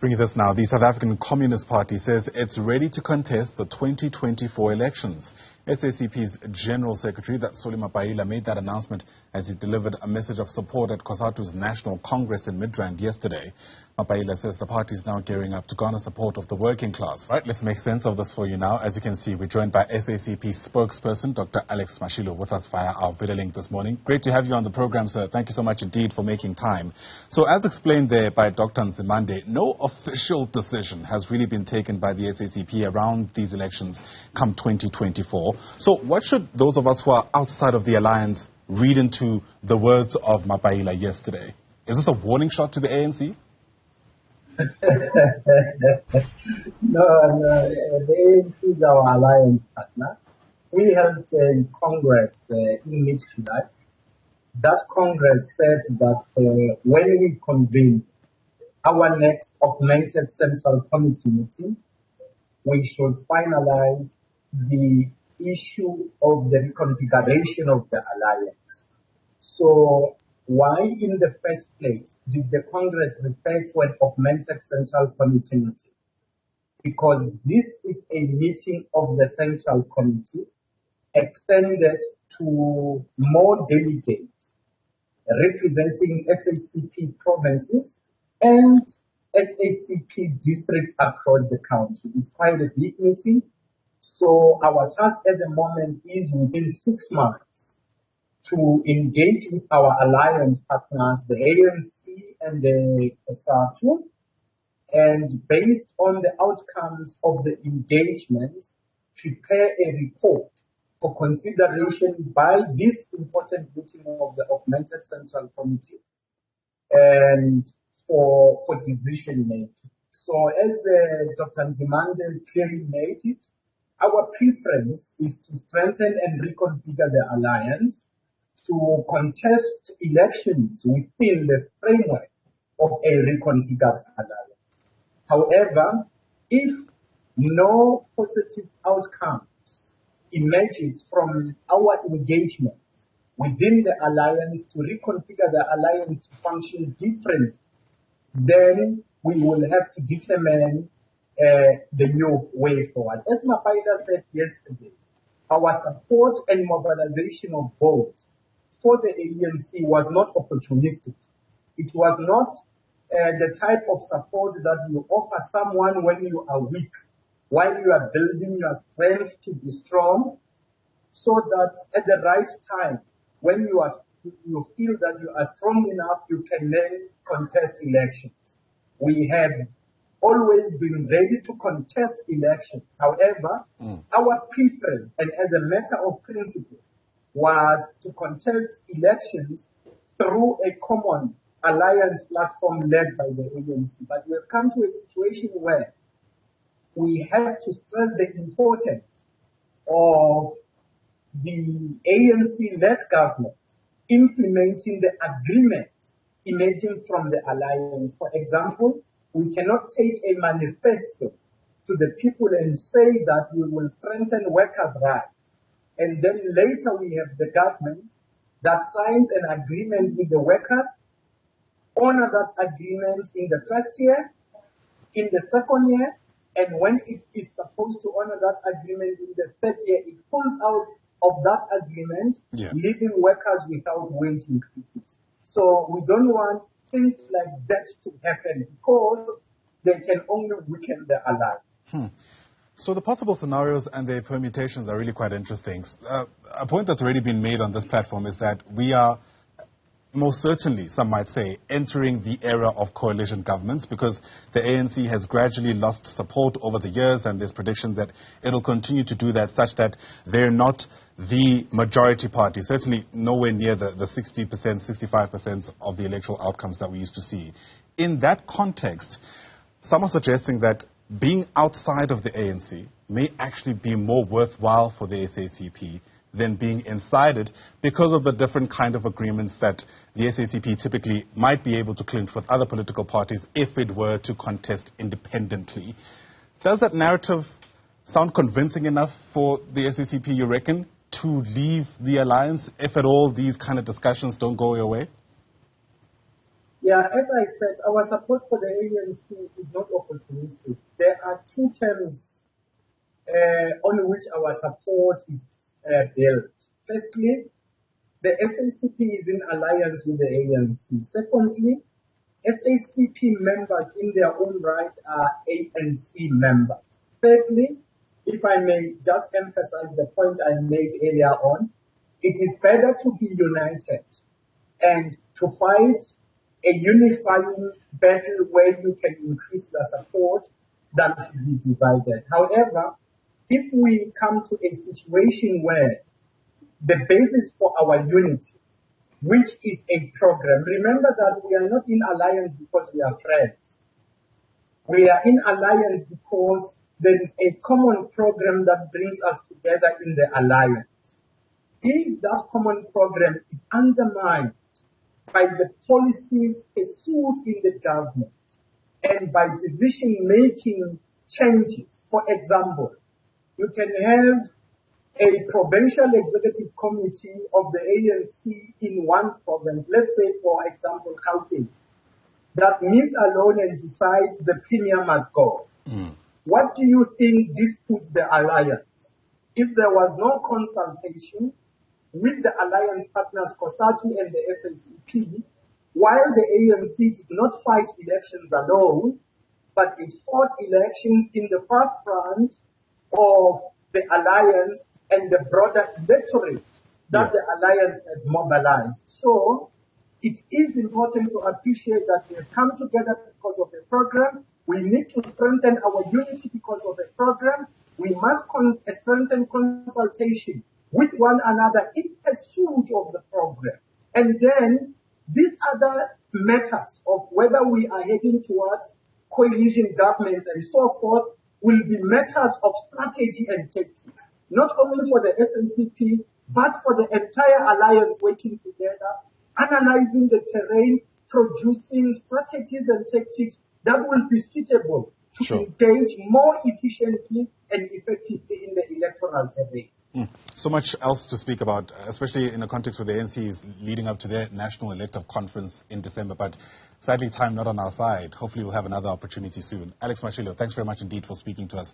Bringing this now, the South African Communist Party says it's ready to contest the 2024 elections. SACP's General Secretary, that's Mapaila, made that announcement as he delivered a message of support at Cosatu's National Congress in Midrand yesterday. Mapaila says the party is now gearing up to garner support of the working class. Right, let's make sense of this for you now. As you can see, we're joined by SACP spokesperson, Dr. Alex Mashilo, with us via our video link this morning. Great to have you on the program, sir. Thank you so much indeed for making time. So as explained there by Dr. Nzimande, no official decision has really been taken by the SACP around these elections come 2024. So what should those of us who are outside of the alliance read into the words of Mapaila yesterday? Is this a warning shot to the ANC? No, the ANC is our alliance partner. We held a Congress in mid-July. That Congress said that when we convene our next augmented Central Committee meeting, we should finalize the issue of the reconfiguration of the alliance. So why in the first place did the Congress refer to an augmented Central Committee meeting? Because this is a meeting of the Central Committee extended to more delegates representing SACP provinces and SACP districts across the country. It's quite a big meeting. So our task at the moment is within 6 months to engage with our alliance partners, the ANC and the Cosatu, and based on the outcomes of the engagement, prepare a report for consideration by this important meeting of the Augmented Central Committee and for decision making. So as Dr. Nzimande clearly made it, our preference is to strengthen and reconfigure the alliance to contest elections within the framework of a reconfigured alliance. However, if no positive outcomes emerges from our engagement within the alliance to reconfigure the alliance to function differently, then we will have to determine the new way forward. As Mapaila said yesterday, our support and mobilization of votes for the ANC was not opportunistic. It was not the type of support that you offer someone when you are weak, while you are building your strength to be strong, so that at the right time, when you feel that you are strong enough, you can then contest elections. We have always been ready to contest elections. However, our preference, and as a matter of principle, was to contest elections through a common alliance platform led by the ANC. But we have come to a situation where we have to stress the importance of the ANC-led government implementing the agreement emerging from the alliance. For example, we cannot take a manifesto to the people and say that we will strengthen workers' rights, and then later we have the government that signs an agreement with the workers, honor that agreement in the first year, in the second year, and when it is supposed to honor that agreement in the third year, it pulls out of that agreement, leaving workers without wage increases. So we don't want things like that to happen because they can only weaken the alliance. So the possible scenarios and their permutations are really quite interesting. A point that's already been made on this platform is that we are most certainly, some might say, entering the era of coalition governments because the ANC has gradually lost support over the years, and there's prediction that it'll continue to do that such that they're not the majority party, certainly nowhere near the 60%, 65% of the electoral outcomes that we used to see. In that context, some are suggesting that being outside of the ANC may actually be more worthwhile for the SACP than being inside it because of the different kind of agreements that the SACP typically might be able to clinch with other political parties if it were to contest independently. Does that narrative sound convincing enough for the SACP, you reckon, to leave the alliance if at all these kind of discussions don't go your way? Yeah, as I said, our support for the ANC is not opportunistic. There are two terms on which our support is built. Firstly, the SACP is in alliance with the ANC. Secondly, SACP members in their own right are ANC members. Thirdly, if I may just emphasize the point I made earlier on, it is better to be united and to fight a unifying battle where you can increase your support than to be divided. However, if we come to a situation where the basis for our unity, which is a program, remember that we are not in alliance because we are friends. We are in alliance because there is a common program that brings us together in the alliance. If that common program is undermined by the policies pursued in the government and by decision-making changes, for example, you can have a provincial executive committee of the ANC in one province, let's say, for example, Gauteng, that meets alone and decides the premier must go. What do you think this puts the alliance? If there was no consultation with the alliance partners, Cosatu and the SACP, while the ANC did not fight elections alone, but it fought elections in the forefront of the alliance and the broader electorate that the alliance has mobilized. So it is important to appreciate that we have come together because of a program. We need to strengthen our unity because of a program. We must strengthen consultation with one another in pursuit of the program. And then these other matters of whether we are heading towards coalition governments and so forth will be matters of strategy and tactics, not only for the SNCP, but for the entire alliance working together, analyzing the terrain, producing strategies and tactics that will be suitable to engage more efficiently and effectively in the electoral terrain. So much else to speak about, especially in a context where the ANC is leading up to their national elective conference in December. But sadly, time not on our side. Hopefully we'll have another opportunity soon. Alex Mashilo, thanks very much indeed for speaking to us.